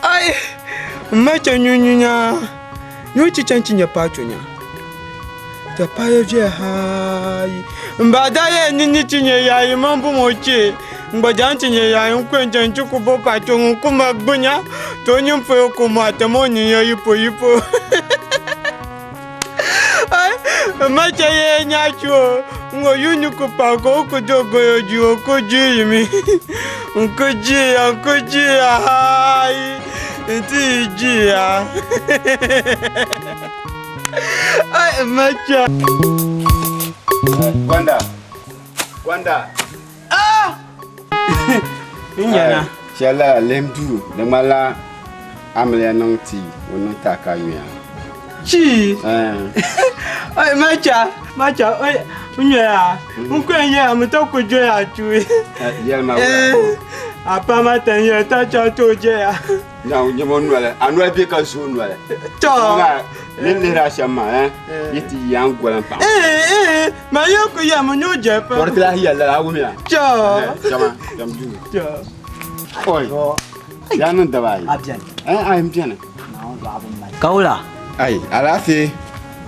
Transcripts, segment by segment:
Ai, macha nyunya. Nyuchi chanchinya pachonya. Ta payo je hai. Mbada ye nyinyi chinye yayi mambu mochi. Mbajan chinye yayi nkwenja nchuku bo pacho nkuma gbunya. Tonyo mfo kuma tamoni ya yipo. Ai, macha ye nyacho. Ngo yunyu kupako kudogo yoju kujimi. Nkujia hai. Ntijia. Ai macha. Wanda. Ah! Inyana. Shala lemdu lemala amle nonti wono takanya. Chi. Ai macha, ai unya. Unkwenye amtoko joya chui. Yelma. Apa matanya ta cha toje ya. Na unyemo nwale, anwa bi ka so nwale. To. Lele rashama yiti yangwa mpa. Ma yoko ya munyo jepa. Portla hiya la awumia. To. Chama, jamju. To. Oi. Yanan dabai. Abian. Ai mpiana. Kaula. Ai, alafi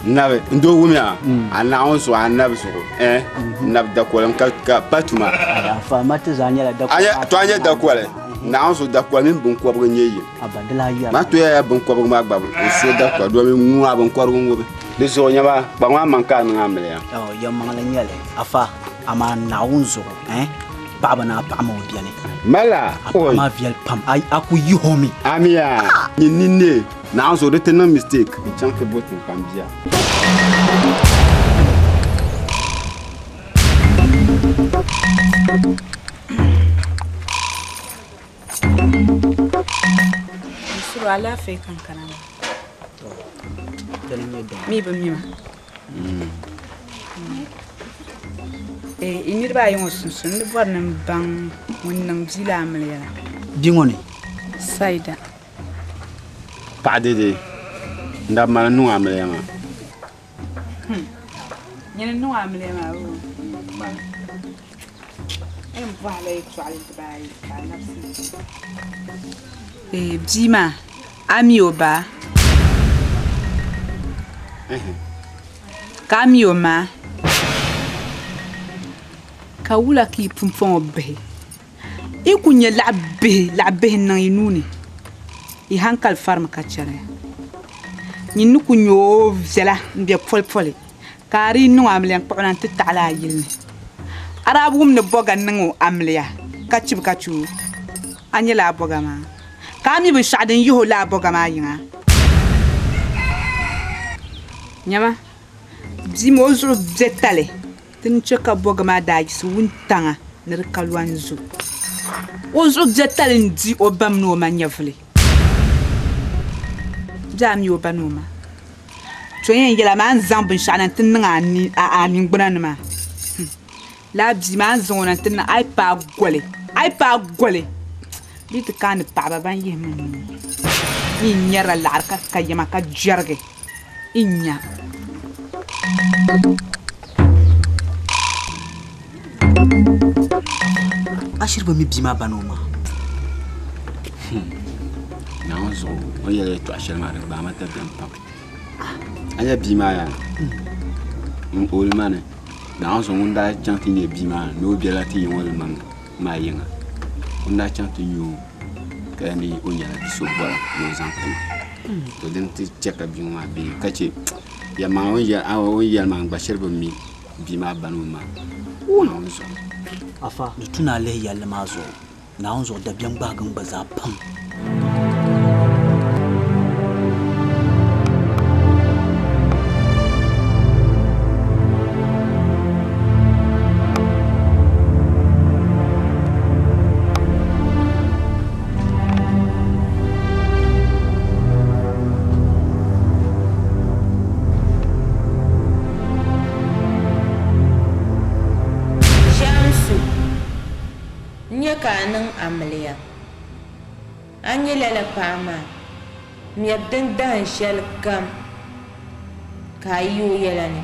nabe ndo wumia ana onso anabe so nab da kolam ka patuma Ya fa mata zanya la da ko. anya to anya da kole na onso da ko min bun ko nyeyi Abadala ya. ma to ya bun ko ma gbab so da ko do min mu abun ko ngobe de so nya ba wa man ka na amle ya Oh, ya mangala nyale. Afa ama naunzo baba na pa mo biane. mala oi Ma viel pam ai aku yihomi. amia ni na onso de tena mistake chanke botin kambia Suru ala fe kankana. Mi ba mi ma. Inir ba yon sunsun ni bor nan bang mun nan jila amliya. Dingoni. Saida. Padede ndab mala nu amle ya ma Nyene no amliya ma o. Em wala yi twali bai ka nafsi. Bjima ami oba. Kami oma. Kawula ki pumpon obe. Ikunye labe nan inuni. I hankal farm kachere. Nyinu kunyo vela mbia pol. Kari nu amliya kpona tala yilni. Arabum ne boga nango amliya. Kachu. Anya la boga ma. Kami bin shadin yuho la boga ma yinga. Nyama. Bzimo zuru bzetale. Tin cheka boga ma daji su wuntanga nirkalwanzu. Ozo bzetale ndi obam no manyavli. Jami obanoma. Tsoyen yela man zambin shanan tin nga ni ani ngbana la bzima zona tin ai pa gole. Bit kan pa ba ban yemen. Ni nyara larka kayema ka jarge. Inya. Ashir ba mi bima banoma. na onso o yele to ashel ma ba ma ta ben pam anya bi ma ya olmane na so unda chanti ne bima no biala ti wol man ma yenga unda chanti ñu kani onya la so bola no zankan to den ti cheka bima bi kace ya ma on ya ma bashir mi bima banu ma afa tuna le yalla ma zo na on zo da biyan bagan baza pam kanin amliya an yi lalafama miyabdin dan shalkam ka yi yoyala ne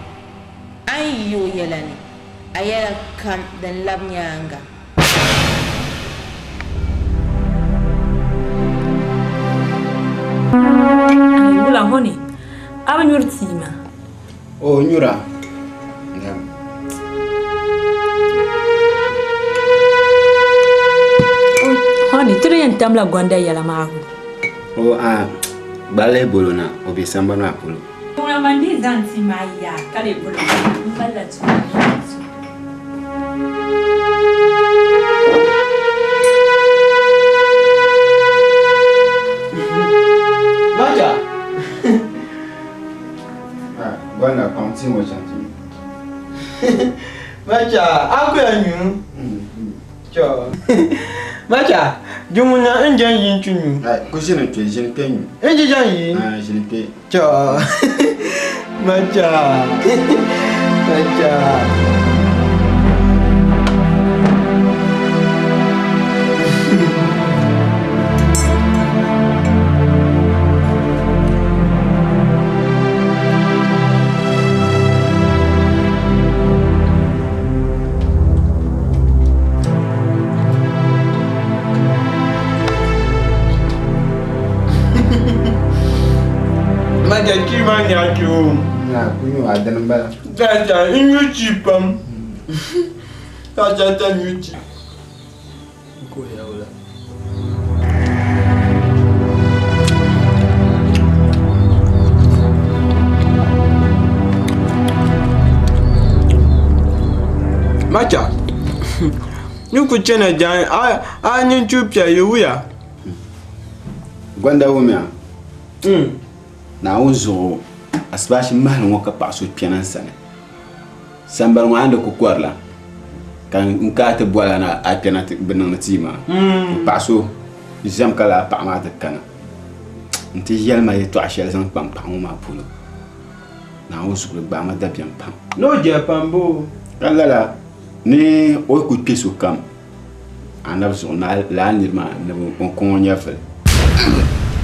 an yi yoyala ne a yala kam dan labnyanga wula honi abin yurtima o nyura honi tiri yen tamla gonda yala maahu o bale bolona o be samba na polo kuna mandi zanti maya kale bolona mbala tu Maja bana panti mo chanti Maja aku anyu cho Maja jumuna enjan yin tunu ko jene pe nyu enjan yin jene pe cho Maja Maja kima nyacho na kunyo adan bala Tata inyuchi pam Tata nyuchi ko ya wala Macha Nuku chena jan a nyin chupya yuya gwanda wumya na unzo asbashi mahal ngoka paso pianan sana sambar nganda ko kwarla kan nkata bola na apiana benang tima paso jam kala pa ma ta kana nti yel ma yeto ashel san pam pam ma pulo na unzo ko ba ma da pian pam no je pambo kala ni o ku peso kam anab so na la nirma na ko nyafel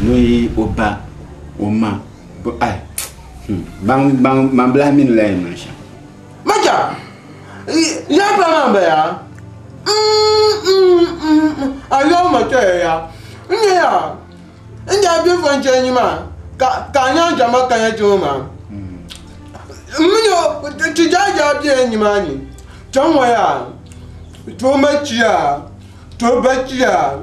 no yi oba o ma ai bang blah min la na sha Maja ya pa ma ba ya ayo ma te ya nya ya nya bi fon che ni ma ka nya jama ka ya jo ma munyo ti ja bi ni ma ni jonwa ya to ma chi ya to ba chi ya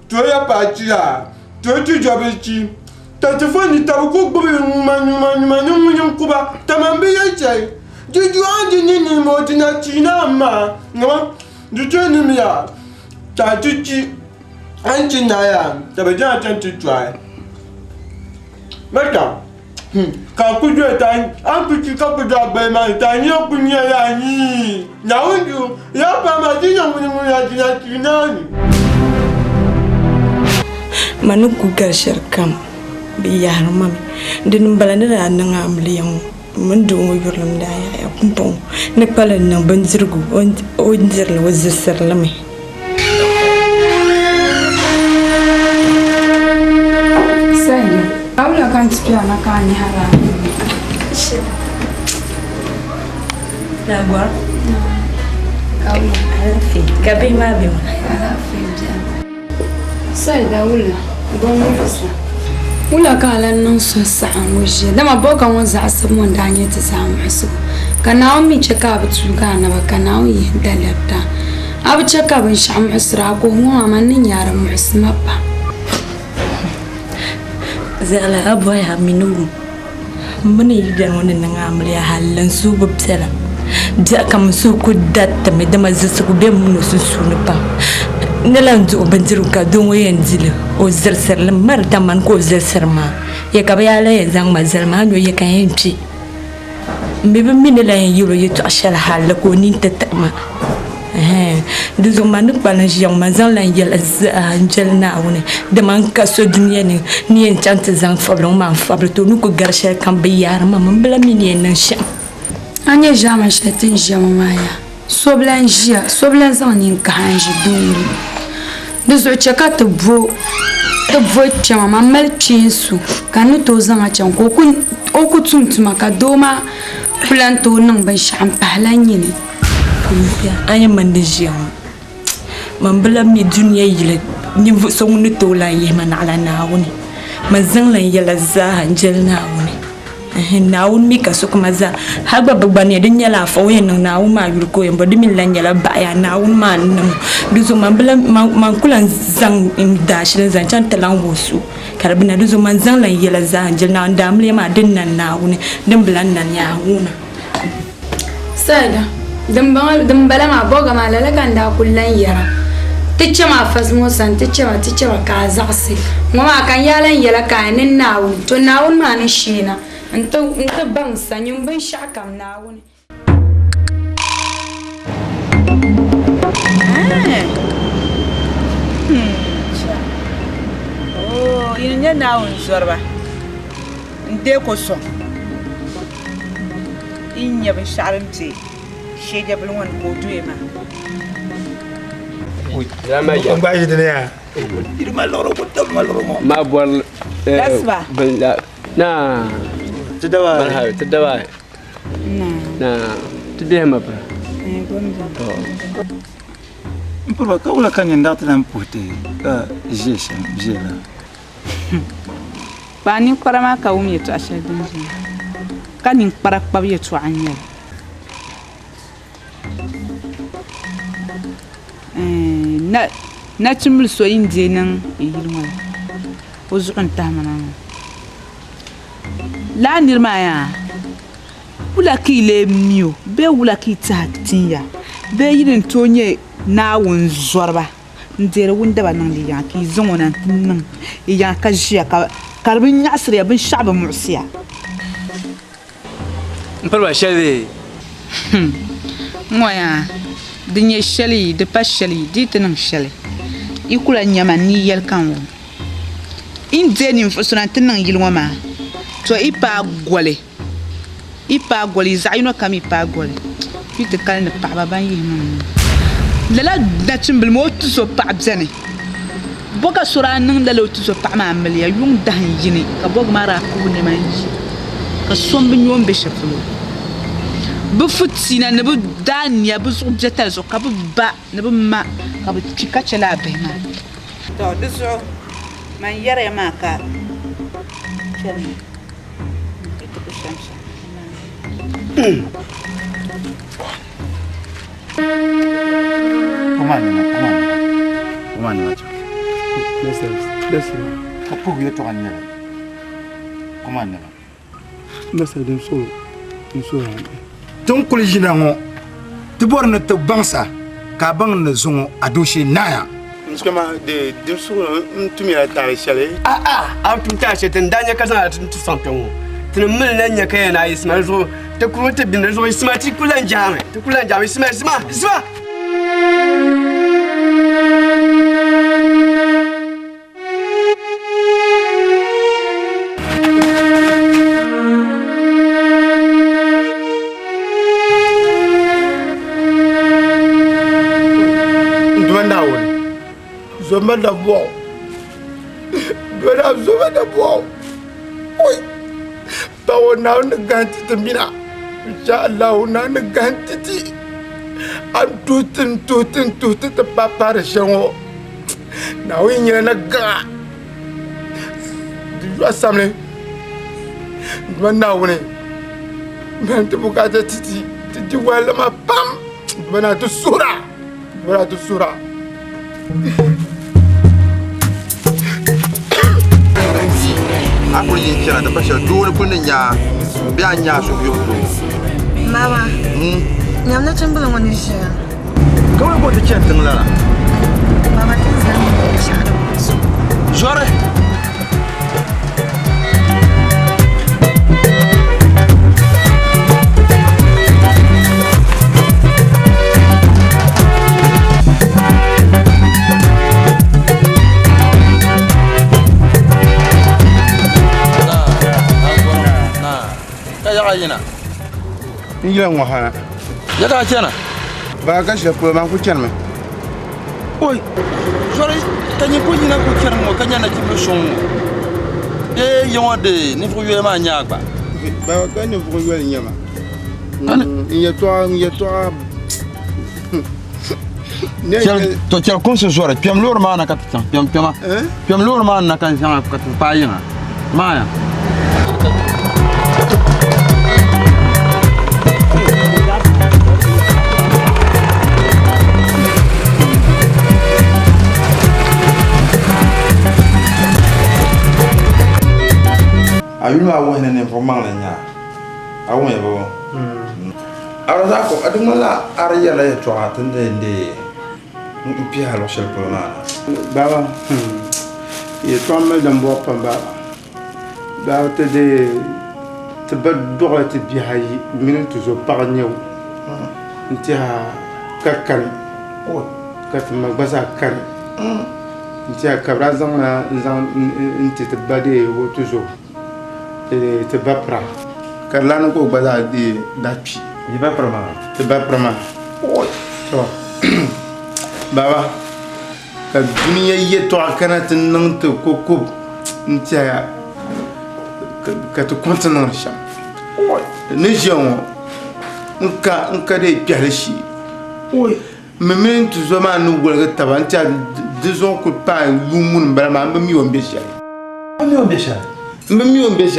to ya pa chi ya to ti jo bi chi Tatafani tabuku gbobi nyuma kuba tamambe yeche juju andi nini motina china ma ngama juju ni ya tajuchi anchi na ya tabaja tanti try mata ka kujo ta ampichi ka kujo ba ma ta ni okunya ya ni na unju ya pa ma jinya mun ya china ni manu gugar sharkam biyar mami din balana da nan amliyan mun dungo yurlam da ya pumpon ne pala nan banzirgu on zirla wazir lami sai aula kan tspiya na kan hara na gwa aula alfi gabe ma bi ala fi sai da wula gon musa Wula kala nan so sa'an wuje dama bokan wa za su mun da hanyar ta samu su kana mi ce ka bu tuga na ba kana yi dalabta abu ce ka bin sham usra ko mu amanin yaran mu isma ba zala abu ya minu mun yi da wannan nan amriya hallan su bubsala da kam su ku datta me da mazu ku be mun su sunu ba nalan zo banjiru ka don wayan zile o zersar lamar da man ko zersar ma ya ka ya la ya zang mazal ma no ya kan yanci me bin min la yan yuro ya to ashar hal ko ni ta ma da zo man ba na jiyan mazal lan ya anjel na woni da man ka so duniya ne ni en chanta zang fablon ma fablo to nu ko garshar kan be yar ma man bla min yen nan sha anya jama shatin jama maya soblan zan nin ka hanji duri da zo chaka ta bo chama mamal chinsu kanu to zama can ko ku tuntuma ka doma planto nan ban shan pahlan yini anya man da jiya man bla mi duniya yile ni so mun to la yi man ala na wuni man zan lan yala za hanjel na wuni nawun mi ka su kuma za har babba ne din yala fa wayan nan nawun ma yurko yan bodi min lan yala ba ya nawun ma nan duzo man bla man kulan zan in dashi zan can talan wosu karbina duzo man zan lan yala za hanjil na damle ma din nan nawun din blan nan ya huna sada dan bala ma boga ma lala kan da kullan yara tice ma fasmo san tice ma ka zaksi ma kan yalan yala kanin nawun to nawun ma ne shina انت بان سانيم بن شاكم ناوني ina naawun zorba nde ko so inya bin sharamte sheje bin wan ko duema on ba yi dina irma loro ko tam loro ma bol dasba na تدواي na tudde ma ba mpurba ka wula kan yanda ta nan putte ka jela ba ni korama ka wumi to ashe dinji kan ni para pa bi to anya na chimul so inde nan yilma o zukan ta mana la nirmaya wula ki le mio be wula ki taktinya be yidin tonye na won zorba ndere wunda ba nan liya ki zongo nan tin ya ka jiya ka karbin yasriya bin sha'ba mu'siya mpalwa shade moya dinye shali de pa shali ditinan shali ikula nyama ni yel kan wo indeni mfusuna tinan yilwa ma to ipa gole zaino kam ipa gole fite kal ne pa ban yi mun lala datin bil motu so pa bzane boga sura nan da lotu so pa ma amliya yung dan yini ka bog mara ku ne man yi ka sombi nyom be shafulo bu futsina ne bu danya bu su jetal so ka bu ba ne bu ma ka bu chika chela be ma to diso man yare ma ka Kumani macho. Listen. Kapu ya to anya. Kumani. Listen, dem so. Ton kulijina ngo. Tibor na to bangsa. Ka bang na zongo adoshi naya. Nskama de dem so ntumira tare shale. Am tum ta she tan danya kaza tun tu sampen tin mil nan nya kai na ismail zo ta kuma ta bin zo ismail ti kulan jame isma Zoma da bo. Dora zoma da bo. Oi. Tawo na ganti tambina. Insha Allah na ganti ti. Am tutin ta papa da shango. Na winya na ga. dua samle dua nawne man te bukata titi wala ma pam bana tu sura aku yin kira da bashar dole kunin ya biya nya so yo mama nyam na cin bulan wani shi kawai ko ta ce tun lara mama kin san shi da jore Yina. Ingila ngwahana. Yaka chana. Ba ka shi ko man ku chana. Oi. Jori tanyi ko yina ko chana mo kanya na tibu shon. Yonde ni fu yema nyagba. Ba ka ni fu yema nyama. Il y a toi. To cher kon se jore, piam lor ma na kapitan. Piam lor ma na kan janga kapitan pa yinga. Maya. ayulu awon ne formal nya awon e bo ara ko adumala ara yala ya to atende nde mpi halo shel polona baba ye to me dan bo pa ba te de te baddo te bi hayi min to zo par nyew ntia kakkan o kat ma gbasa kan ntia kabra zang nti te bade wo toujours te bapra karlan ko gbasa di dapi di bapra ma te bapra ma o to baba ka duniya ye to kana tin nan to kokko ntia ka to continent sha ne jeon nka de piale shi oi memen tu zo ma nu golga tabantia dizon ko pa yumun bala ma mi won be sha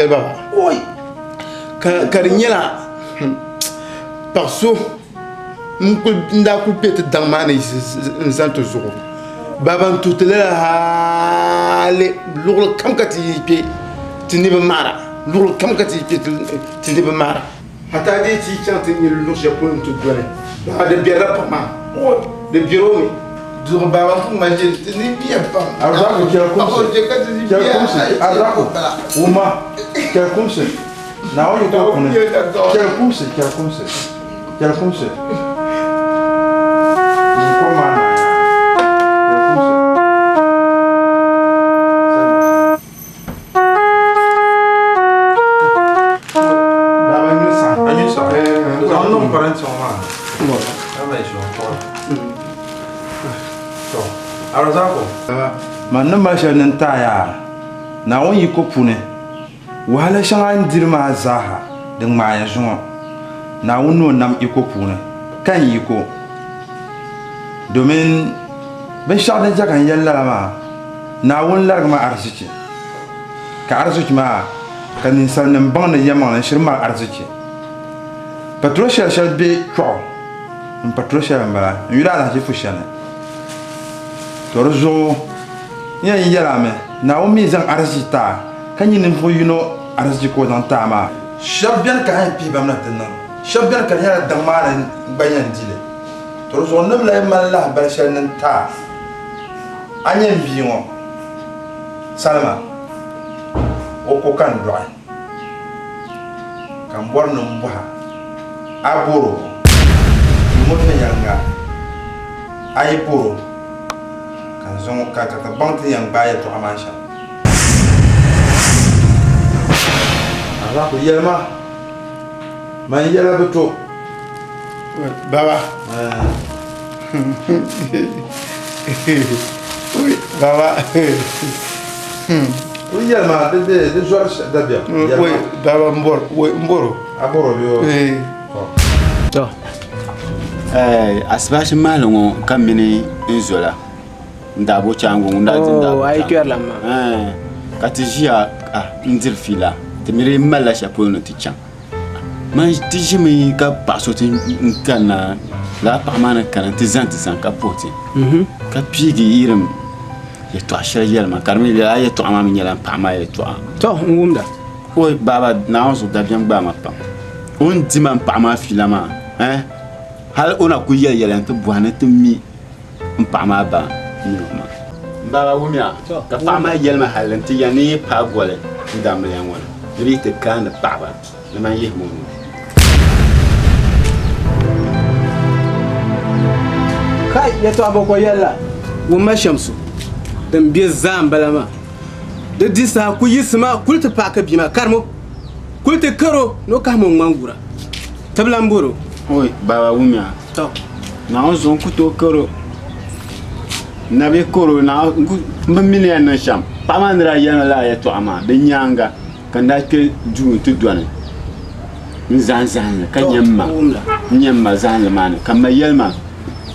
baba oi ka nyela parso nda ku pete damane santo zoro baba tout la le lugul kam kati pe tini be mara lugul kam kati pe tini be mara hata de ti chante ni lu japon tout donné ba de biara pa ma de bureau mi du baba fu ma je tini bien pa arba ko kira ko uma kira ko se na o to ko ne kira ko se man na ma shanin taya na won yi ko pune wala shangan dirma zaha din ma ya zuwa na won no nam iko pune kan yi ko domin ben shaɗin jakan yalla ma na won larg ma arziki ka arziki ma kan insan nan ban da yamma nan shirma arziki patrosha be ko patrosha ba yura da ji fushana torzo ya yala me na o mi zan arzita kan yin fo yuno arziki ko dan tama shabyan ka han pi bamna tan shabyan ka yala dan mara bayan dile torzo nam la malla barshan nan ta anyen biyo salama o ko kan do kan borno mbuha aboro mo fe yanga ay poro zon ka banti yang baya to amasha ala ko yelma man yela beto baba oui baba oui yelma de George Dabia oui baba mboro aboro yo to asbash malongo kamini inzola ndabo changu ndati ndabo ay kër la ma katijia ndir fila te mire mala chapeau no ti chang man ti jimi ka paso ti kana la pa mana kana ti san ka poti ka pigi irim ye to ashara yelma karmi la ye to amami nyala pa ma ye to ngumda oi baba na onzo da bien gba ma pa on di man pa ma fila ma hal ona ku yel to buana to mi pa ma ba ni ma baba wumia ka pa ma yel ma hal ti ya ni pa gole ndam le yan wala ri te kan pa ba le man ye mo kai ya to aboko yalla wumma shamsu dan biye zam balama da disa ku yisma kulta paka bima karmo kulta karo no ka mo mangura tablamburo oi baba wumia to na onzo ku to karo na be koro na mbamile na sham pamandra yana la ya to ama de nyanga kanda ke ju to duane nzan ka nyamma zan man kam yelma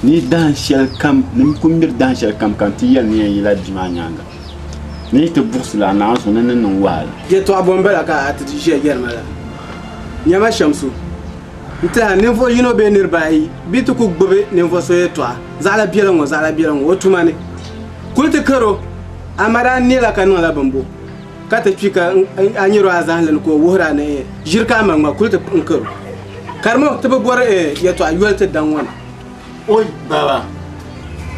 ni dan shel kam nim kumbir dan shel kam kan ti yel ni yila bima nyanga ni te bourse la na so nan nan wal ye to abombela ka atati je yerma la nyama shamsu nta nemfo yino be nirbai bitu ku gbobe nemfo so ye to zala bielango otumane kulte karo amara ni la kanu la bambo kata twika anyiro azan len ko wohra ne jirka ma kulte karo karmo to bor ye to ayulte dan won oi baba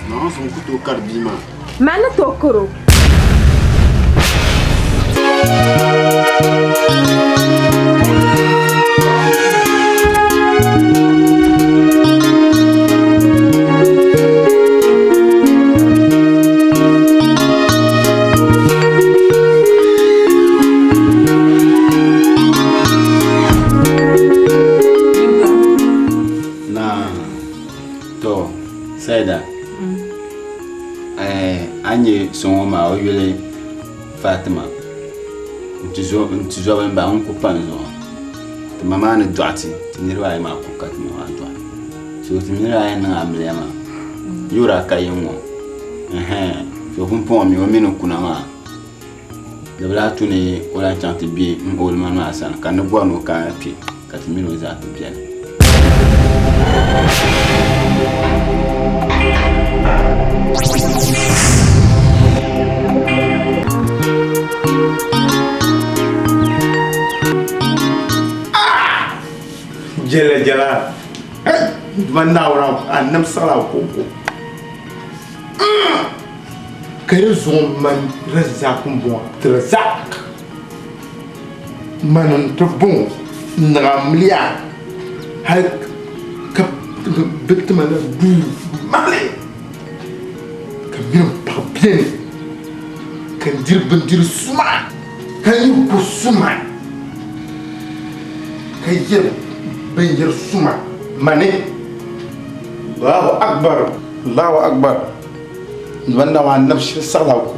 non son kuto karbima mana to karo anye songoma o yele Fatima ntizo ba on ko panzo to mama ne doati tinirwa ai ma ko katmo wa doa so tinirwa ai na amlema yura kayimo so kumpo mi o meno kuna ma de bla tuni wala chante bi ngol mama san kan bo no ka pi katimino za to bien jela dwana ora anam sala ko kare zon man razak bon razak man to bon ngamlia hal ka bitma na bu male kamino pa bien kan dir suma kan ko suma kayir benjir suma mane Allahu akbar wanda wa nafshi salako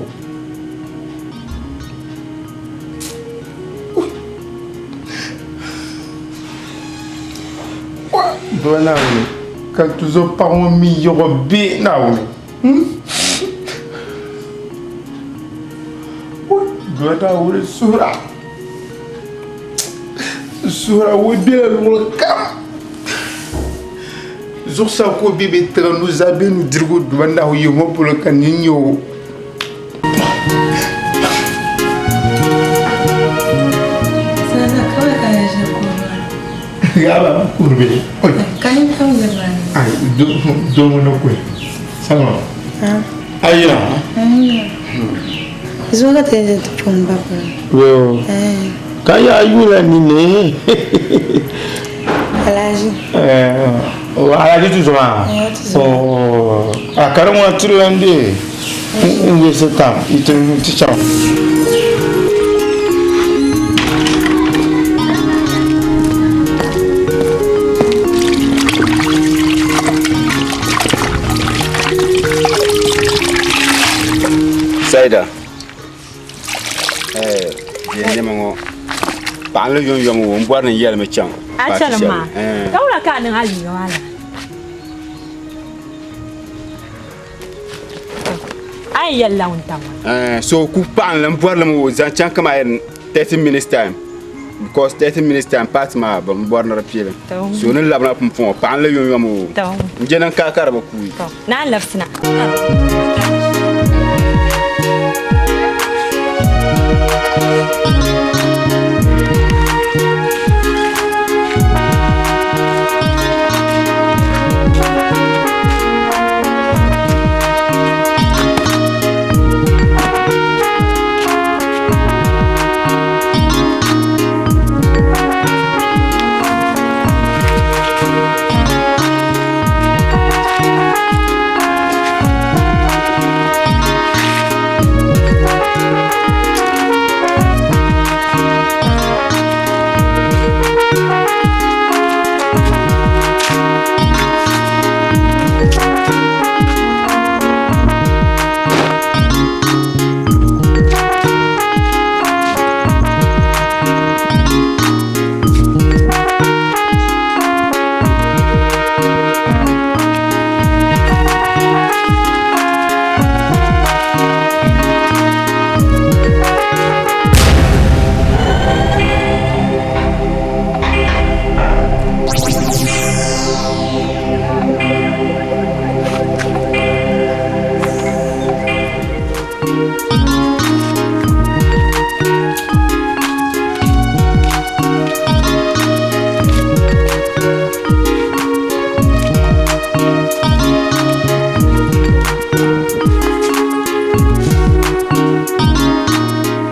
dona woni kan tuzo parmo mi yogo be na woni dona woni sura wibel wol kam Zoursa ko bibi tra nous abe nous dirgo dwana ho yimo polo kan nyinyo Sasa kawa kaya jako Gaba kurbe kaya kawa jabani ay do mo ko sama ayya Zoga teje tupumba kwa yo kaya ayula ni ne Alaji alaji tu zoma akara mo atruande nge setam itu ticha Saida je mo pa le yon wo mbwa ne yel me chang Achalma. Kaula ka nan ali wala. Ai yalla unta. so ku pan le mbwa le mo zan chang kama 30 minutes time. Because 30 minutes time part ma ba born rapile. So ne labna pum fon pan le yom yom. Njenan ka karaba kuyi. Na lafsina.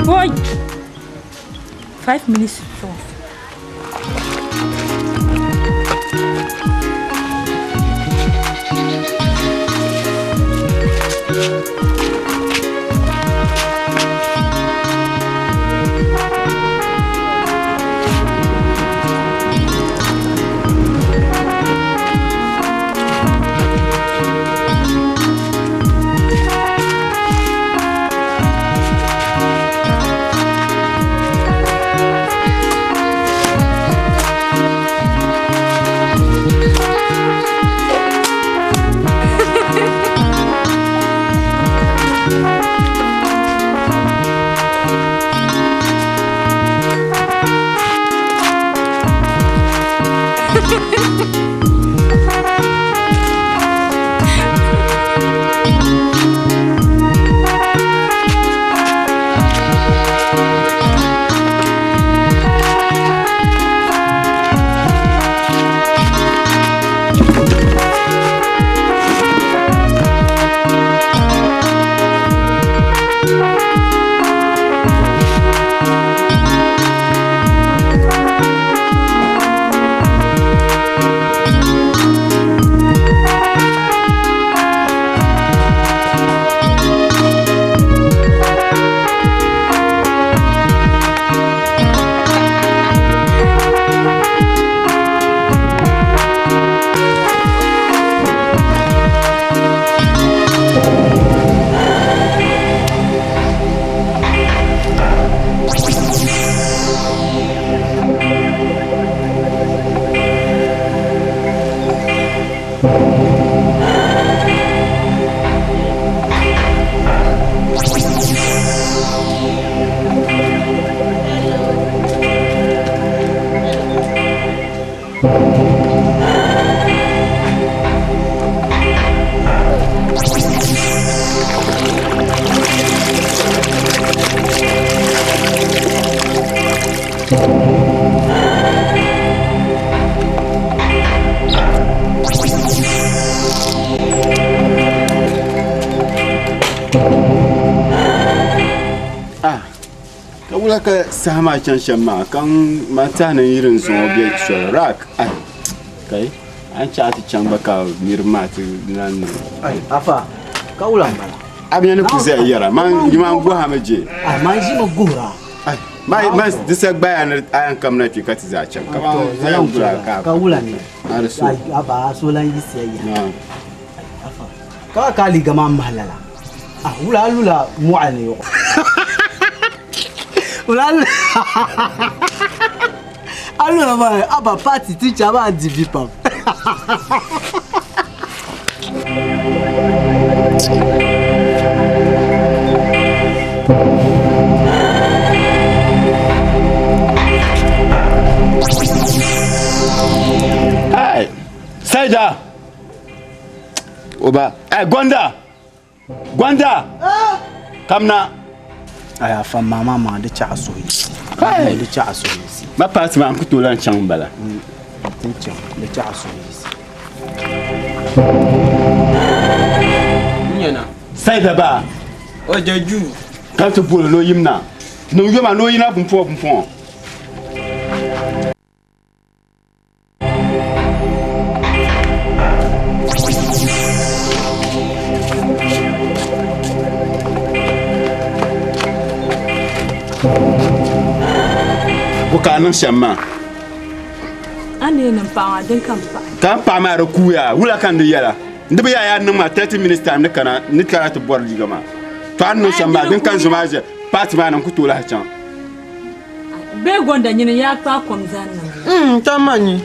Boy, 5 minutes. Wala ka sama can ma kan mata nan irin zo be rak kai an ci ati can baka mirma tu nan ai afa ka ulan bala abin ne ku zai yara man yima go ha maje man ji ma gura ai mai disa bayan ayan kam na fi kati za can ka zai gura ka ulan ne arsu aba so lan yi siyayya afa ka kali gama mahalala lula mu'ani yo Ulala. Alors ba aba party teacher ba divi pap. Saida. Oba. Eh, Gwanda. Kamna. Aya fa mama de cha so yi. Ai de cha so yi. Ma passe ma ku to lan chang bala. Tincha de cha so yi. Nyana. Saida ba. O jaju. Quand tu boules no yimna. No yoma no yina bumfo. Bukanan shamma. Ane nan pa din kan pa. Kan pa ma ra kuya, wula kan da yara. Ndiba ya nan ma 30 minutes time ne kana ta bor digama. To an no shamma din kan zuma je. Party ma nan ku tola can. Be Gwanda nyine ya pa kom zan nan. Tamani.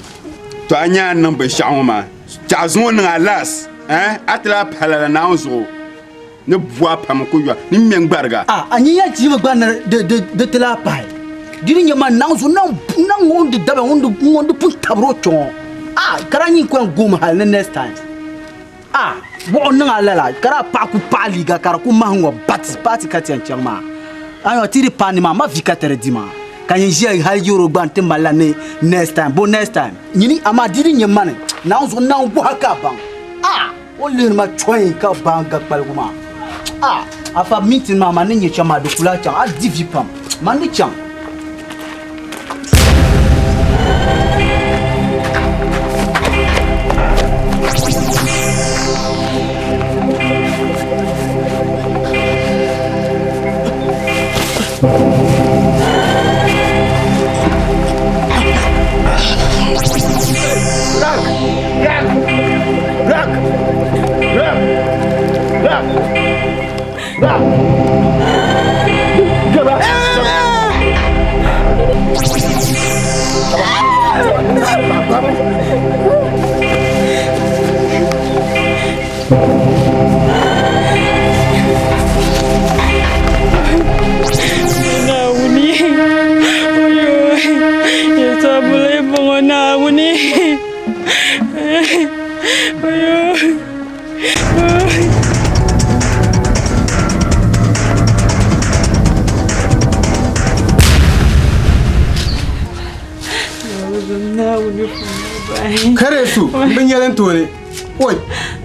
To anya nan ba sha'o ma. Ta zo nan alas. Atla pala na onzo. Ne bois pam ko yo. Ni men gbarga. Anyi ya ji magba na de tela pai. Diri nyama nanzo nan ngonde dabe ngonde pun tabro chon. Karanyi ko ngoma hal next time. Bo nan alala kara pa ku pali ga kara ku mango party kati an chama. Ayo tiri pani ma vika tere dima. Kanyi ji hal yoro gbante malane next time. Bo next time. Nyini ama diri nyama ne nanzo nan bo haka bang. O le ma chwen ka banga palguma. Afa mintin mama ne nye chama de kula chang divi pam. Mani chang. Kare su bin yalan tore. Oi,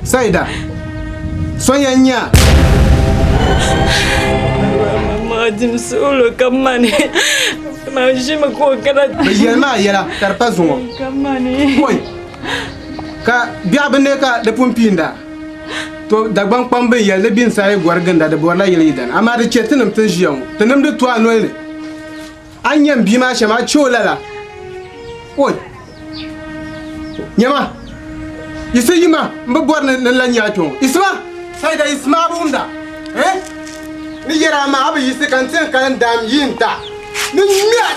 Saida. Sonya nya. Mama jim solo kamane. Ma jima ko kada. Bayana yala karpa zungo. Kamane. Oi. Ka biya bane ka da pumpinda. To dagban kwambe yalla bin sai gwarganda da borla yalla idan. Amma da cetinum tun jiyan. Tunum da to anoyle. Anyan bi ma shama cholala. Oi. Nyama. Isi yima mbabwar na lanya to. Isma. Saida isma bunda. Ni yara ma abu yisi kan tin kan dam yinta. Ni miya.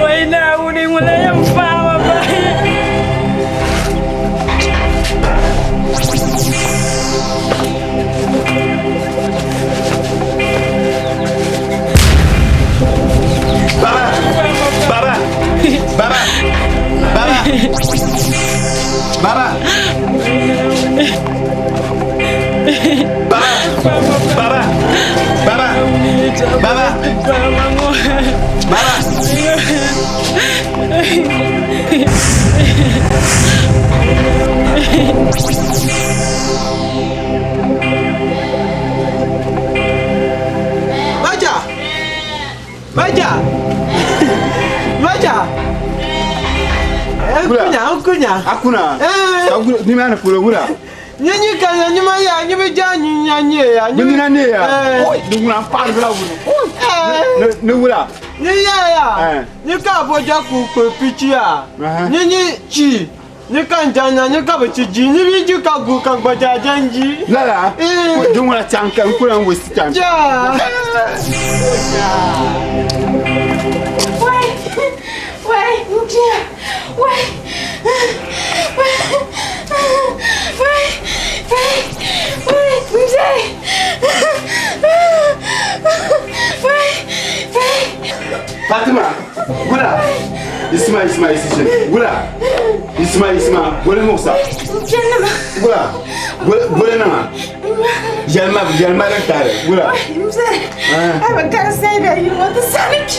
Oi na uni mulai yang fama Akuna. Ni mana kula wura. Nyanyi kanya nyuma ya nyibe janyi nyanye ya. Bindina ne ya. Oi, dunguna par bla wura. Ne wura. Ni ya. Ni ka boja ku ko pichi ya. Nyanyi chi. Ni kan jana ni ka bace ji ni bi ji ka go kan gbajajen ji. Lala. Don wala tanka kuran wasi tanka. Ja. Wait, Mjia. Wait. Fatima, Gula. Isma, Gula. Isma, Gula Mosa. Gula. Gula Nama. Yalma Tare. Gula. I gotta say that you want the Sonic.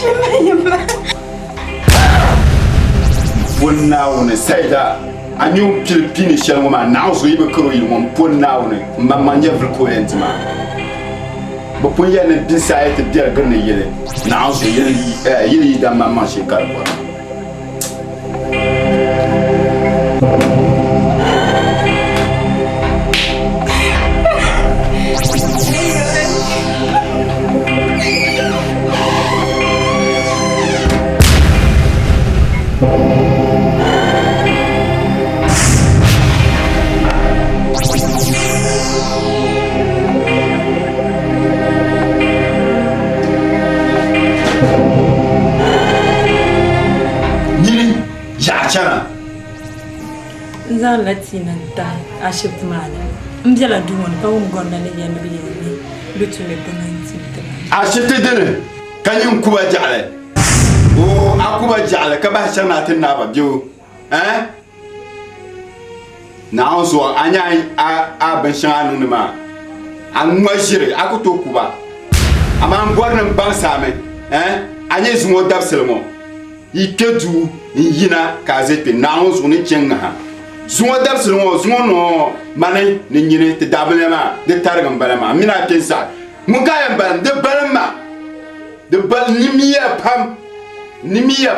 One now on the side that I knew Philippine shell woman now so even curry one put now on it. Mamma never coherent man. But when you're inside the dear gonna yell now so you that mamma she got one. Zan latina tai aship mane. Mjala duwon ka gonda le yende bi yende. Lutule bonanti. Ashite dene. Kanyum kuba jale. Oh, akuba jale ka ba shana tin na ba biyo. Na onso anya a ben shanu ne ma. An mwajire akuto kuba. Ama mbwarna mbansame. Anya zumo dabselmo. Ikedu yina kazete na onso ne chenga. Zuwa dabselmo zuwa no mane ne nyine te dablema de targam balama mina kensa mun ga ban de balama de bal nimiya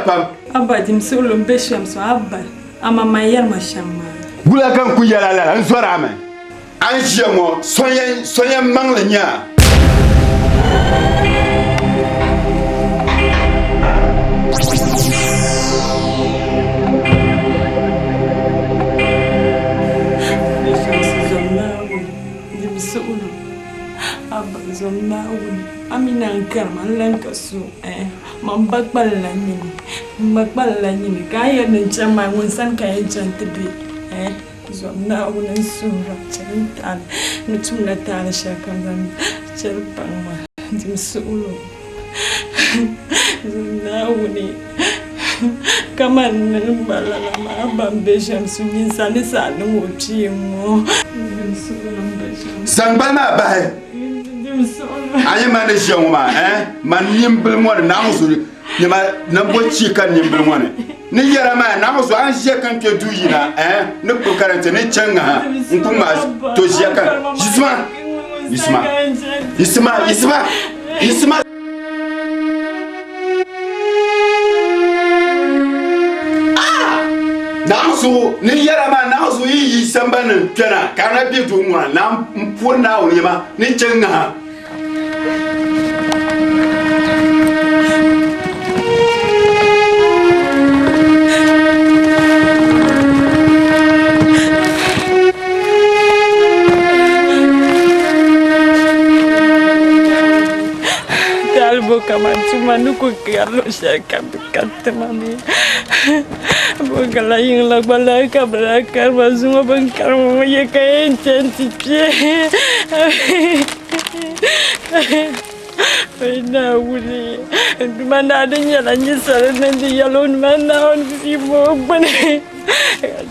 pam abadim sulum besham so abba ama mayar mashama bula kan ku yala la an zora me an jemo soyen mangle nya Amina karman lanka su man bakbal la nyini kaya ne chama won san kaya jantibi zomna unan sura chantan nutuna tala shakan zan chelpangma dimsulo zomna uni kama nbala ma bambesham sunyin sanisa no chimo dimsulo mbesham sangbana bae ayi man de joma man nimbel mo na musu ni ma na bochi kan nimbel mo ni yara ma na musu an je kan te du yina ne ko karante ne changa nkuma to je kan isma Nausu ni yara ma nausu yi samban kana kana bi du mo na mpona o ni ma ni chenga Kama cuma nuku kalau saya kata mami, bukanlah yang lagbala kabrakar masuk bengkar mama kain cantik. Mana uli, mana adanya lanjut saran nanti yalon mana on sibuk benih,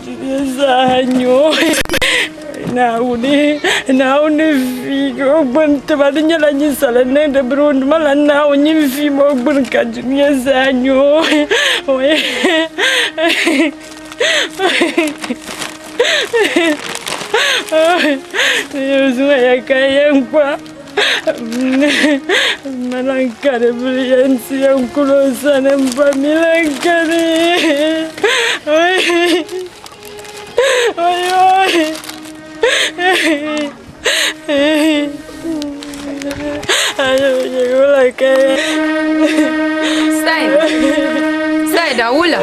jadi sahanyo. Na uli figo ben tabadnya lanjut saran nanti berun malah na uni figo ben kajunya sahanyo. Semua ya kayang pak. Malangkari belian siang kulosan empat milangkari. Ayo jangan kaya. Sai dah ulah.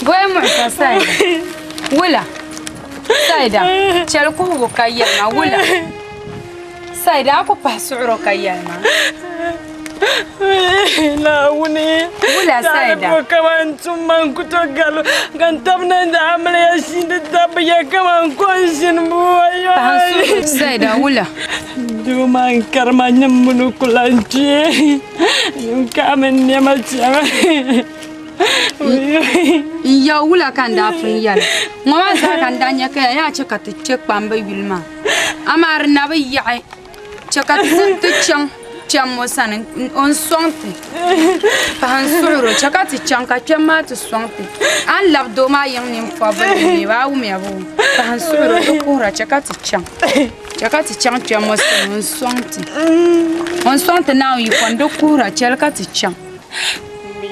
Gue mau selesai. Wula. Saida. Chal ko go kayalma wula. Saida ako pasuro kayalma. La wuni. Wula Saida. Ko kaman tumman kutogalo kan tabna da amale ya shinda tabya kaman konshin buayo. Saida wula. Duma karma nyamunu kulanchi. Kamen nyamacha. Ya wula kan da fun yal. Ngoma sa kan da nya ka ya cheka te chek pamba wilma. Amar na ba ya. Cheka te chang. Chamo san on sonte pan suru chakati chanka chama to sonte an labdo ma yam nim fa ba mi ba u mi abu pan suru ko ra chakati chang chamo san on sonte now you kondo ko ra chakati chang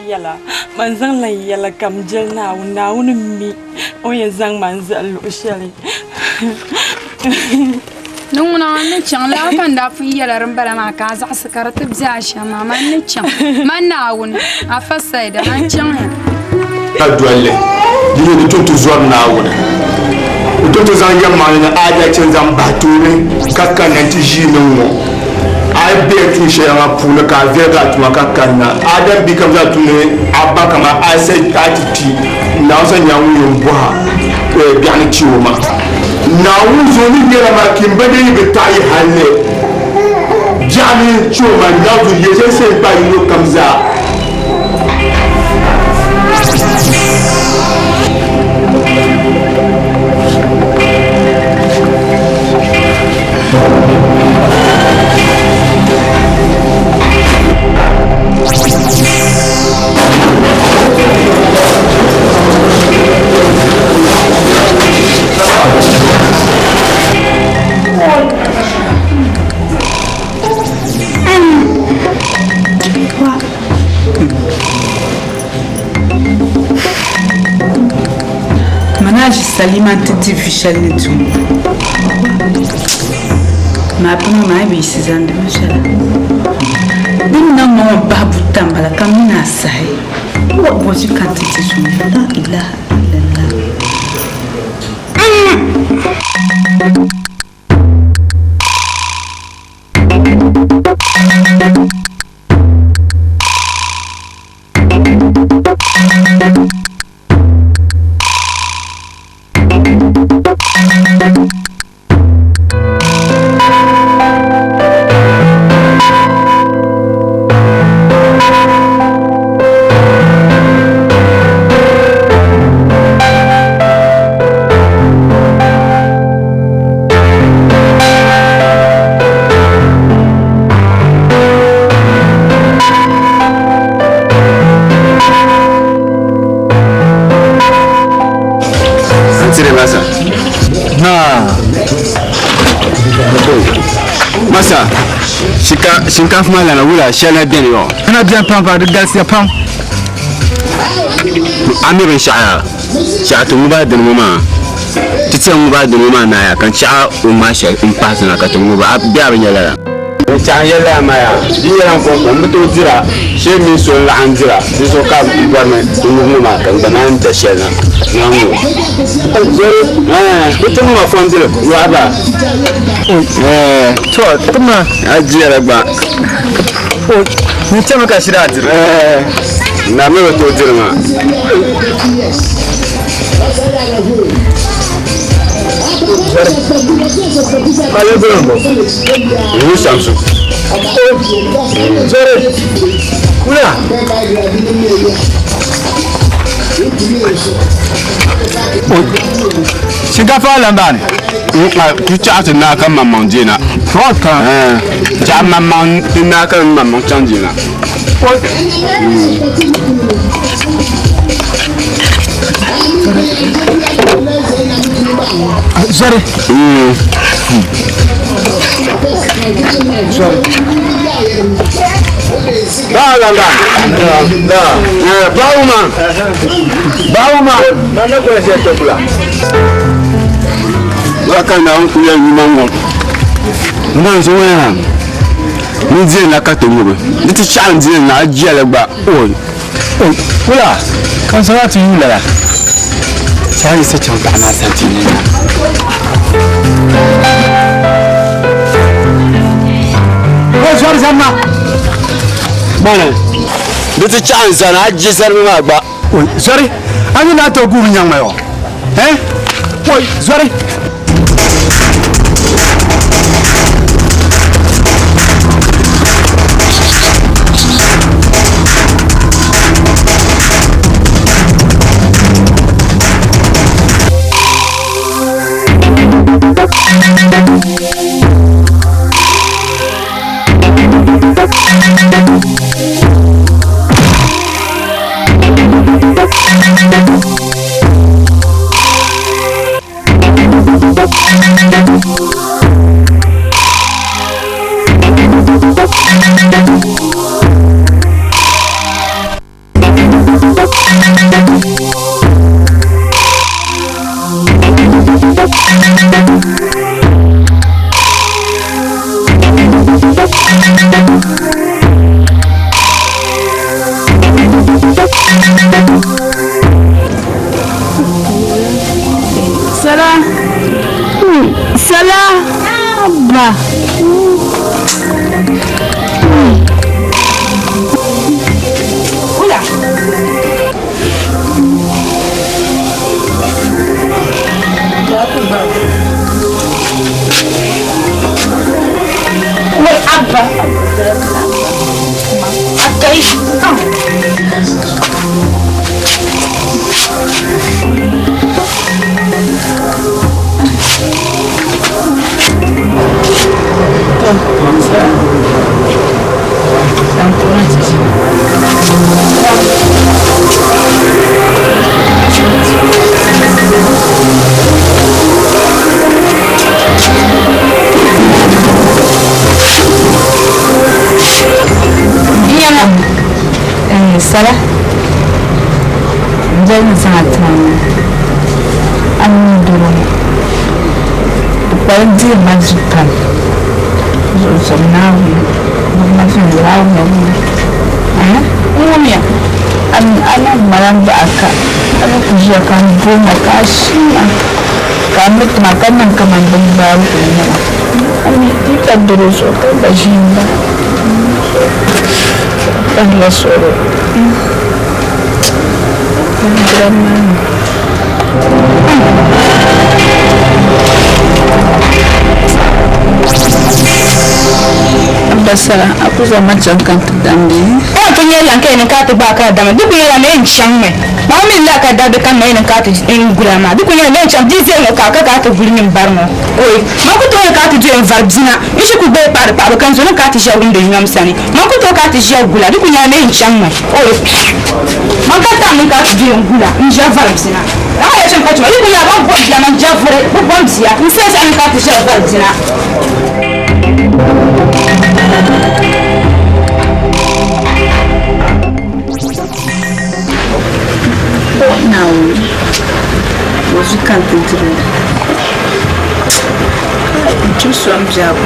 yala manzan la yala kam jel na un mi o ye zang manzal lo shali Nunguna ne chang la kan da fu yala rambala ma ka za sakara tib za shama man ne chang man na wun afa saida man chang ta dualle dino de tutu zuwa na wun tutu zan yamma ne aja cin zan batune kakka nan ti jinin mo ai be tu she ma puna ka vega tu kakka na ada bi kam za tune abba kama asai ta ti na san ya wun bwa e bi an ciwo ma na wuzo ni yera ma kimbade be tayi halle jami choma na du yese se pa yo kamza Manage Salima titi fichal netu. Ma pama ma bi sizande mashala. Binna mo babu tambala kamina sai. What was you can't teach me? La ilaha Masa, shinkafa mala na wula shana bien yo. Ana bien pampa de galsia pam. Ami ben sha'a. Sha'a to muba da muma. Titsa muba da muma na ya kan sha'a umma sha in pass na ka to muba biya ben yala. Sha'a yala ma ya. Diyan ko ko muto jira. She mi so la an jira. Di so ka gwarme to muma kan banan da shana. Nango. Mutum ma fon dile yo aba. To kuma ajira ba. Ni ce maka shira jira. Na me to jirma. Ale bombo. Ni Samsung. Zore. Kula. Shinkafa lambani. Tu chat na kan mamman jina. Faka. Ja mamman na kan mamman canjina. Zore. Bauma. Nana kwa chakula. Wakana onkuya nyumango. Ndanzo wena. Nje na katongo. Nditi challenge na ajia legba. Oi. Kula. Kan sala tu yula. Chai se chon ba na santini. Wo zor zamma. Bana. Bitu chan sana ajji sarmi ma gba. Oi, sorry. Ani na to gu nyang mayo. Oi, sorry. Salah. Jangan sangat lama. Anu dulu. Paling dia masukkan. Sebenarnya, masuk lama. Umumnya, anak malam berakak. Anak kerjakan bunga kasih. Kami makan yang kemandang baru. Kami tidak terus otak bajingan. Allah suruh. Salah, aku sama jangkan terdambi. Punya yang kaya nak tu bakal dam. Dia punya yang lain cang me. Mau minta kada bekan main nak tu in gulama. Dia punya lain cang dia yang kakak tu gulin barmo. Oi, mau tu yang kata tu yang varbzina. Isu ku be par kan zona kata jauh dari ngam sani. Mau tu kata jauh gula. Dia punya lain cang me. Oi, mau kata min kata tu yang gula. Inja varbzina. Ah, yang kata tu. Dia punya bang buat jaman jafre. Buat sia. Mesti yang kata jauh varbzina. Now, was you can't think to it. Just some job.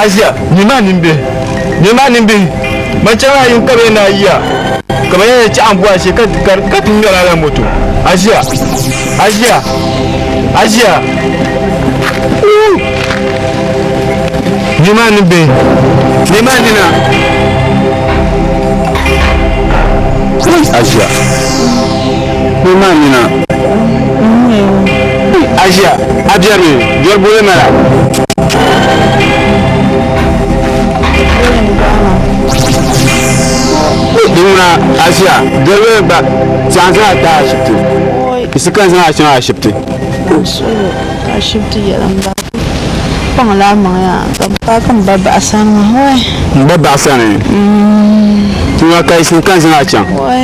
Asia, nyima nimbe. Macam yang kau nak iya. Kau yang cakap buat sih kat tinggal dalam motor. Asia. Nyima nimbe. Nyima nina. Asia. Nyima nina. Asia, ajar ni. Dia boleh mana? Duna Asia, dia ba jangan ada shifti. Sekarang jangan shifti. Shifti ya lamba. Pengalaman ya, tempat kan babasan wah. Babasan ni. Tunggu kau sekarang jangan. Wah.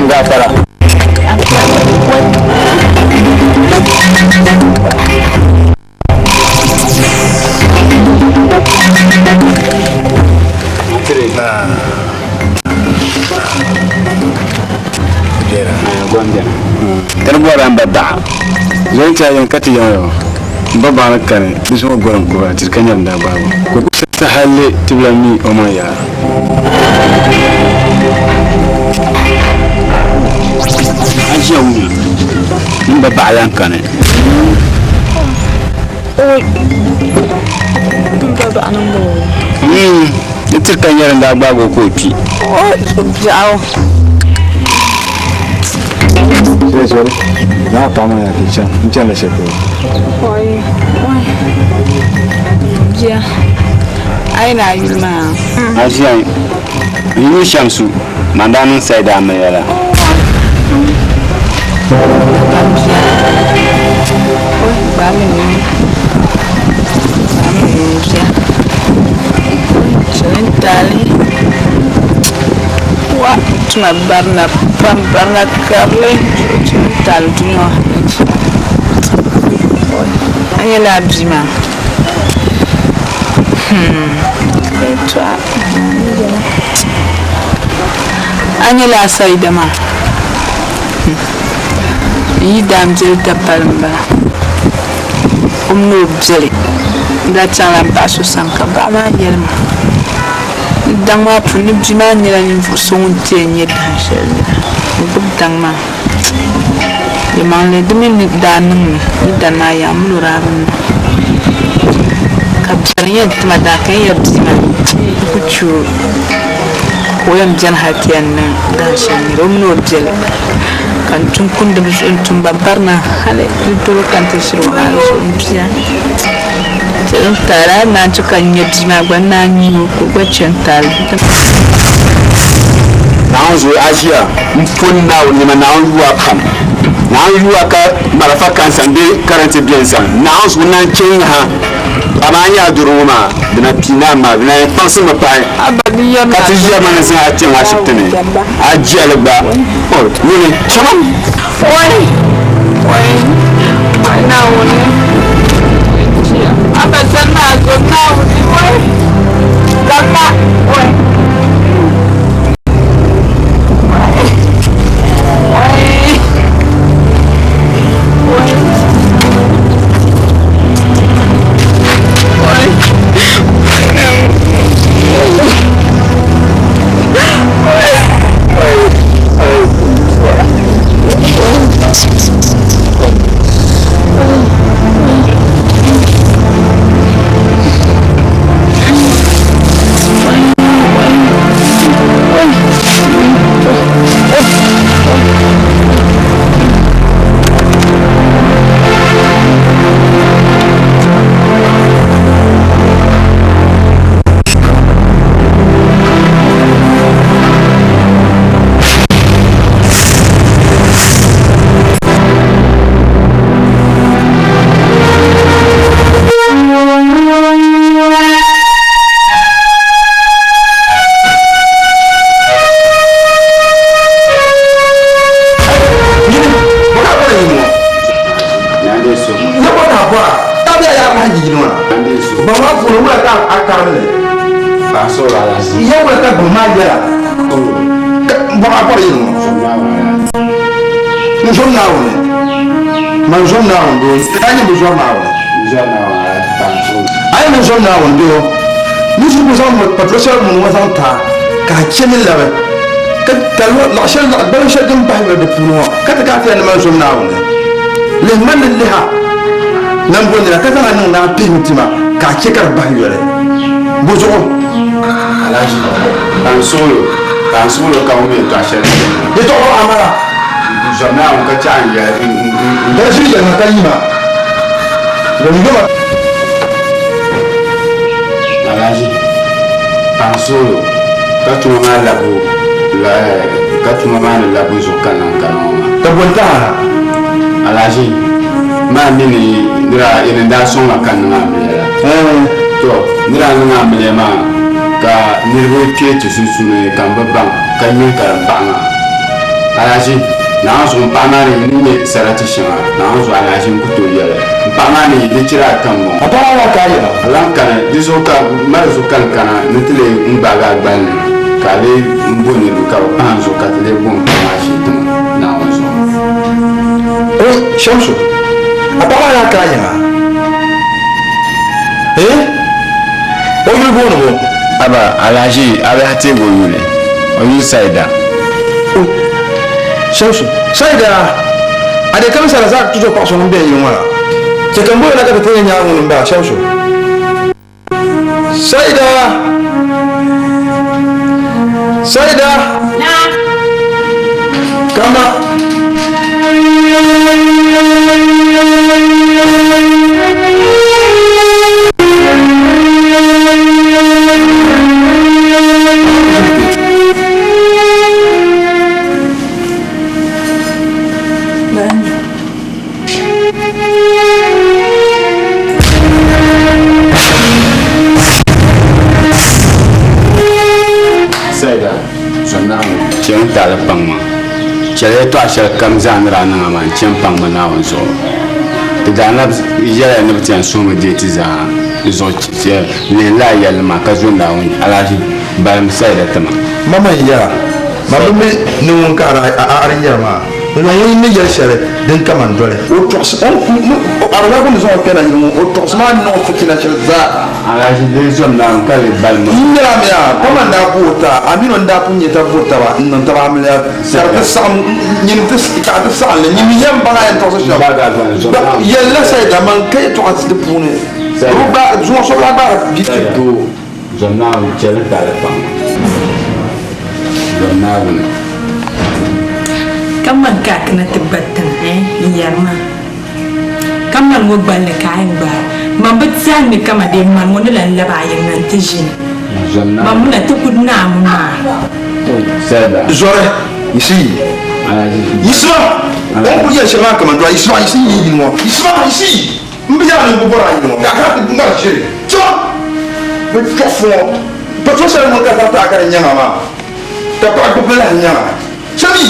Gafara. Terbuat beda. Jangan cakap kata yang bapa nak kan, semua goreng kuat. Cerita yang dah bawa. Kau sehari tiba ni omaya. Asia ni, bapa yang kan. Bapa anambo. Cerita yang dah bawa kopi. Jauh. Sorry. Nah, paman ya kita. Macam mana siapa? Oi. Ya. Aina yulma. Asia. Ini Syamsu. Mandan saya dah melihat. Cuma barna karle tal dunia. Hanya labji ma. Itu. Hanya la saida ma. Idam jel tapalamba. Umno jeli. Da chala basu sanka ba ma yelma. Dangma puni bima nyela ni fusung tenye danshel ni dangma ye mangle demi ni danung ni dana ya mulurabun kabjariya tmada kan ya bima kuchu koyam jan hatiyan danshel ni romno jele kan tunkun de bisun babbarna hale duro kan tishru hale so mpiya tara na chuka nyedima gwana nyu ko chental Naanzu Asia mponna ni manaanzu akam naanzu aka marafa kansande karante biensan naanzu na chenha amanya duruma bina pinama bina fansi mapai abadiya katijia manasa atin ashiptene ajalba oh nini chama wai na woni abasana azona woni wai kama wai la yi no ba ma fu no ka akarle ba so la si ya wa ka ba ma ya ba ma por yi no ni jom na wona man jom na wona do ka ni jom na wona ay man jom na wona do ni su ko zam pa pressure mo wa zam ta ka chene la ka la shel la ba shel dum ba de puno ka ta ka ta man jom na wona le man le ha nan bon la ka ta na pintima ka che ka ba yore bozo alaji tan solo ka o me ta shel de to amara jamais on ka chan ya da shi da na kalima da ni gaba alaji tan solo ka tu ma la bo zo kanan ta bonta alaji ma mini dira ina da son ma kan na me to dira na me ma ka nirbo ke tu su ne kan babban kan yin kan banga alaji na so mpana ni ni sarati shima na so alaji kuto yele mpana ni de tira kan mo apa la ka ya alan kan di so ka ma so kan kana nitile mbaga gban ka le mboni lu ka pan so ka le bon ma shi tum na so shamsu apa la ka ya o mi bo no aba alaji abe hate go yule o yu saida shamsu saida ade kam sala za tujo kwa sono be yin wala ce kan boye na ka tanya nya ngun ba shamsu saida na kama tala pangma chale to ashal kam zanra na ma chen pangma na won so de dana yele ne btian so me de tiza zo che le la yel ma ka zo na won alaji balam sai da tama mama ya mama me no won ka ara ya ma no won ni yel shere den kaman dole o to on ara ko no so ka na ni o to ma no fitina che za alaji de zo na ka le balma indra me ya kama na bota amino nda punye ta bota ba non ta ba me ya sarta sam nyin tis ka ta sa le nyin yam ba ya to so ba ga so yella sai da man kai to at de pune ruba zo so la ba bi to zo na chele ta le pang zo na ne kaman ka kana tabbatan yarma kaman wo balle kayan ba man bitsan mi kama de man wona lan la ba yin nan tijin man mun ta kudna mun ma sada zore ici isma on ku ya shema kama do isma ici yi mo isma ici mbiya ni bo bora yi mo ka ka ngal shiri cho be tofo be to sa mo ka ta ka nyama ma ta pa ko bela nyama chami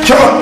chama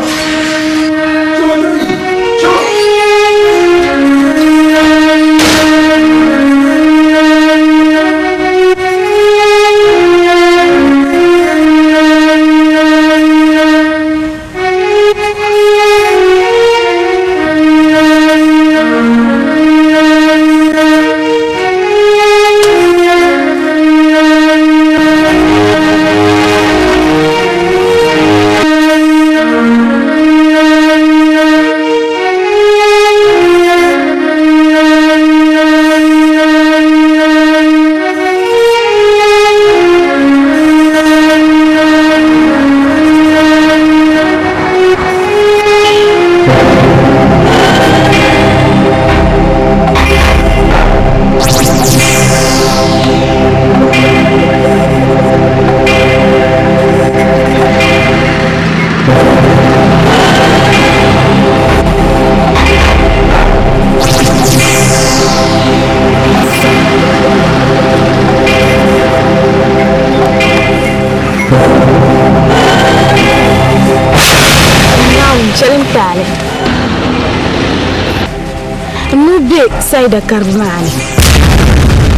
de sayda karbani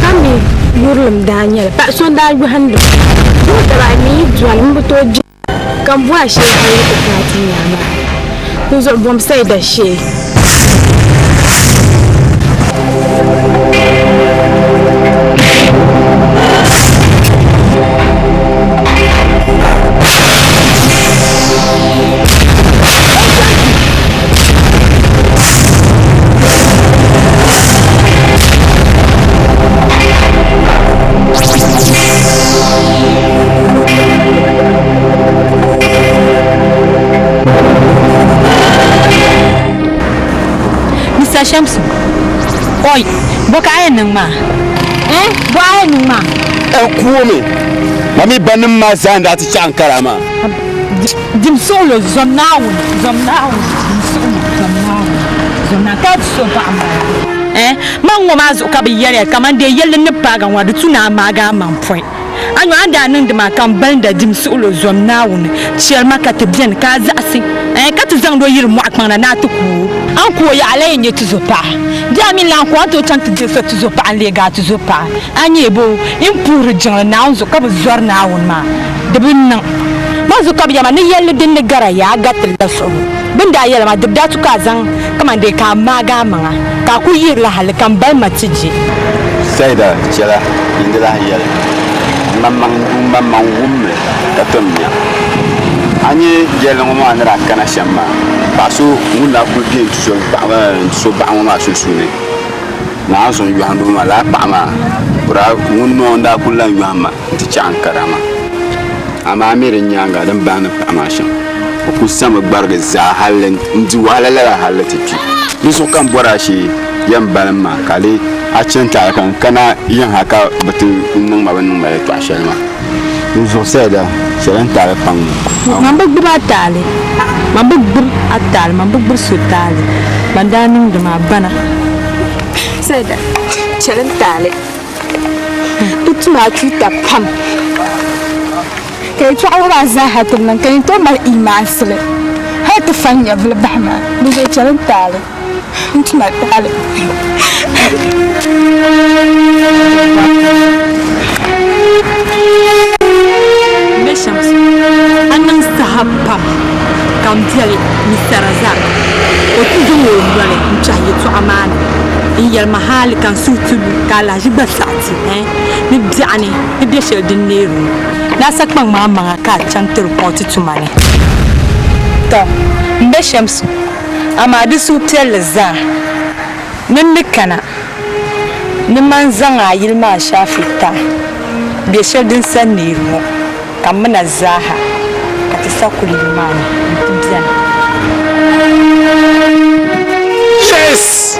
ami yurlum daniel pa son da yu hande do tara mi jual mbuto kan bua she hayi ko pati nyama nuzo bom sayda she Shamsu. Oi, boka ayen nang ma. Bo ayen nang ma. Kuome. Mami banim ma zanda ti chankarama. Dim solo zonnaw. Zonna ka so ba ma. Man ma zo ka bi yere kamande yelle ne paga wa du tuna maga man point. Anyo anda nan de ma kan banda dim solo zonnaw. Cher makate bien ka zasi. Ka tu zang do yir mo akmana na to ku. An ko ya ala yin tu zopa jami lan ko to tant de so tu zopa an lega tu zopa anye bo in pour jan na on zo ka zor na won ma de bin nan ma zo ka biya ma ni yelle din ne gara ya gatel da so bin da yelle ma de da tu ka zan kama de ka maga manga ka ku yir la hal kan bal matiji sayda chala indila yelle mamang wumme ka tomnya anye yelle mo ma na kana shamma paso ngula ku bien so ba ma susune na so yu handu ma la ba ma bura ngunno nda kullan yu hamma ti chan karama ama mere nyanga dan bana pa ma shan ku sama gbarga za halen ndi wala la halati pi ni so kan bora shi yan balan ma kale a canta kan kana yin haka batu nun ma ban ma to ashalma ni so seda sharan tare pang mambuk batale mambuk atal mambuk sutale bandanin de ma bana sayda sharan tale tutma tuta pam kay to awra zahatun nan kay to mal iman sile hat fanya bil bahma ni sharan tale tutma tale Meshams anang sahapam kam tiali Mr. Razak o tuzo ngolale mchaye to amana iyal mahal kan sutu kala jiba sati ni biani ni biashel dinneru na sakpang mama ka chanter poti tumane to Meshams amadi sutel za nimikana ni manzanga yilma shafita biashel din saniru kamana zaha katisa kulimana mtijana yes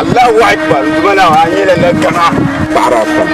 Allahu akbar dumana wa yele lakana barafa